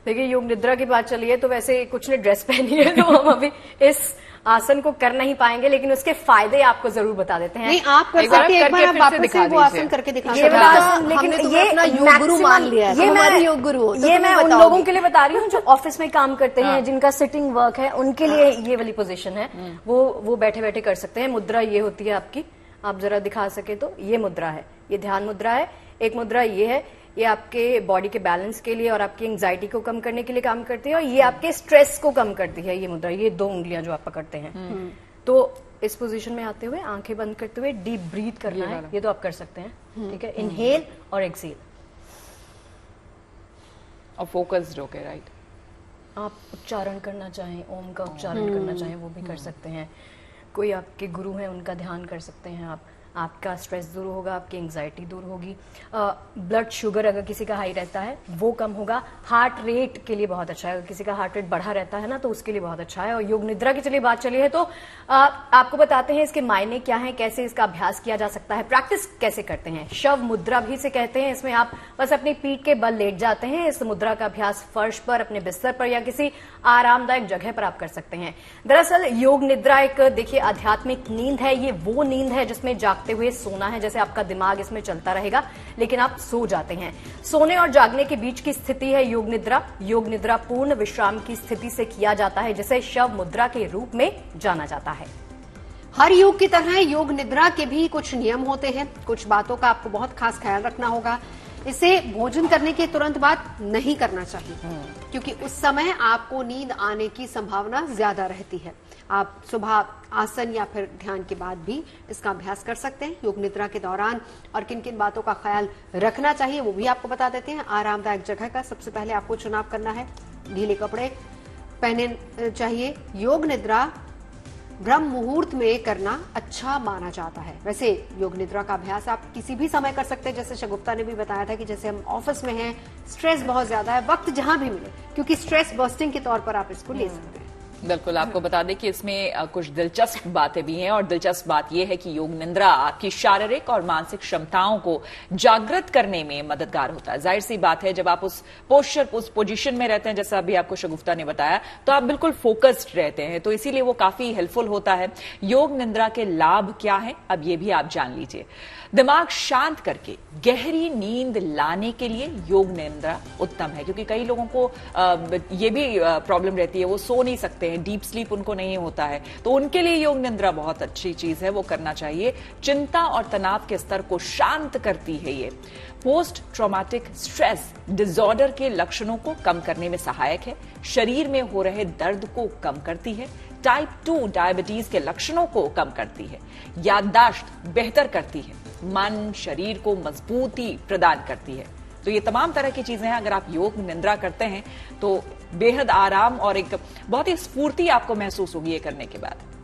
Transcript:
देखिए, योग निद्रा की बात चली है तो वैसे कुछ ने ड्रेस पहनी है तो हम अभी इस आसन को कर नहीं पाएंगे, लेकिन उसके फायदे आपको जरूर बता देते हैं। नहीं, आप कर सकते हैं, एक बार आप वापस से वो आसन करके दिखा सकते हैं। लेकिन ये अपना योग गुरु मान लिया है, हमारे योग गुरु हो, ये मैं उन लोगों के लिए बता रही हूँ जो ऑफिस में काम करते हैं, जिनका सिटिंग वर्क है, उनके लिए ये वाली पोजीशन है। वो बैठे बैठे कर सकते हैं। मुद्रा ये होती है आपकी, आप जरा दिखा सके तो, ये मुद्रा है, ये ध्यान मुद्रा है। एक मुद्रा ये है, ये आपके बॉडी के बैलेंस के लिए और आपकी एंग्जाइटी को कम करने के लिए काम करती है, और ये आपके स्ट्रेस को कम करती है। ये मुद्रा, ये 2 उंगलियां जो आप पकड़ते हैं। तो इस पोजीशन में आते हुए आंखें बंद करते हुए डीप ब्रीथ करना है। ये तो आप कर सकते हैं, ठीक है। इनहेल और एक्सेल, और फोकस्ड होके, राइट। आप उच्चारण करना चाहें, ओम का उच्चारण करना चाहें, वो भी कर सकते हैं। कोई आपके गुरु हैं, उनका ध्यान कर सकते हैं आप। आपका स्ट्रेस दूर होगा, आपकी एंग्जाइटी दूर होगी। ब्लड शुगर अगर किसी का हाई रहता है वो कम होगा। हार्ट रेट के लिए बहुत अच्छा है, अगर किसी का हार्ट रेट बढ़ा रहता है ना तो उसके लिए बहुत अच्छा है। और योग निद्रा की चलिए बात चली है तो आपको बताते हैं इसके मायने क्या है, कैसे इसका अभ्यास किया जा सकता है, प्रैक्टिस कैसे करते हैं। शव मुद्रा भी इसे कहते हैं। इसमें आप बस अपनी पीठ के बल लेट जाते हैं। इस मुद्रा का अभ्यास फर्श पर, अपने बिस्तर पर या किसी आरामदायक जगह पर आप कर सकते हैं। दरअसल योग निद्रा एक, देखिए, आध्यात्मिक नींद है। ये वो नींद है जिसमें जागते हुए सोना है। जैसे आपका दिमाग इसमें चलता रहेगा लेकिन आप सो जाते हैं। सोने और जागने के बीच की स्थिति है योग निद्रा। योग निद्रा पूर्ण विश्राम की स्थिति से किया जाता है, जिसे शव मुद्रा के रूप में जाना जाता है। हर योग की तरह योग निद्रा के भी कुछ नियम होते हैं। कुछ बातों का आपको बहुत खास ख्याल रखना होगा। इसे भोजन करने के तुरंत बाद नहीं करना चाहिए, क्योंकि उस समय आपको नींद आने की संभावना ज्यादा रहती है। आप सुबह आसन या फिर ध्यान के बाद भी इसका अभ्यास कर सकते हैं योग निद्रा के दौरान। और किन किन बातों का ख्याल रखना चाहिए वो भी आपको बता देते हैं। आरामदायक जगह का सबसे पहले आपको चुनाव करना है। ढीले कपड़े पहने चाहिए। योग निद्रा ब्रह्म मुहूर्त में करना अच्छा माना जाता है। वैसे योग निद्रा का अभ्यास आप किसी भी समय कर सकते हैं। जैसे शगुफ्ता ने भी बताया था कि जैसे हम ऑफिस में हैं, स्ट्रेस बहुत ज्यादा है, वक्त जहां भी मिले, क्योंकि स्ट्रेस बस्टिंग के तौर पर आप इसको ले सकते हैं। बिल्कुल, आपको बता दें कि इसमें कुछ दिलचस्प बातें भी हैं। और दिलचस्प बात यह है कि योग निद्रा आपकी शारीरिक और मानसिक क्षमताओं को जागृत करने में मददगार होता है। जाहिर सी बात है, जब आप उस पोस्चर, उस पोजीशन में रहते हैं, जैसा अभी आपको शगुफ्ता ने बताया, तो आप बिल्कुल फोकस्ड रहते हैं, तो इसीलिए वो काफी हेल्पफुल होता है। योग निद्रा के लाभ क्या है, अब ये भी आप जान लीजिए। दिमाग शांत करके गहरी नींद लाने के लिए योग निद्रा उत्तम है, क्योंकि कई लोगों को ये भी प्रॉब्लम रहती है, वो सो नहीं सकते हैं, डीप स्लीप उनको नहीं होता है, तो उनके लिए योग निद्रा बहुत अच्छी चीज है, वो करना चाहिए। चिंता और तनाव के स्तर को शांत करती है। ये पोस्ट ट्रॉमेटिक स्ट्रेस डिसऑर्डर के लक्षणों को कम करने में सहायक है। शरीर में हो रहे दर्द को कम करती है। टाइप 2 डायबिटीज के लक्षणों को कम करती है। याददाश्त बेहतर करती है। मन, शरीर को मजबूती प्रदान करती है। तो ये तमाम तरह की चीजें हैं। अगर आप योग निद्रा करते हैं तो बेहद आराम और एक बहुत ही स्फूर्ति आपको महसूस होगी ये करने के बाद।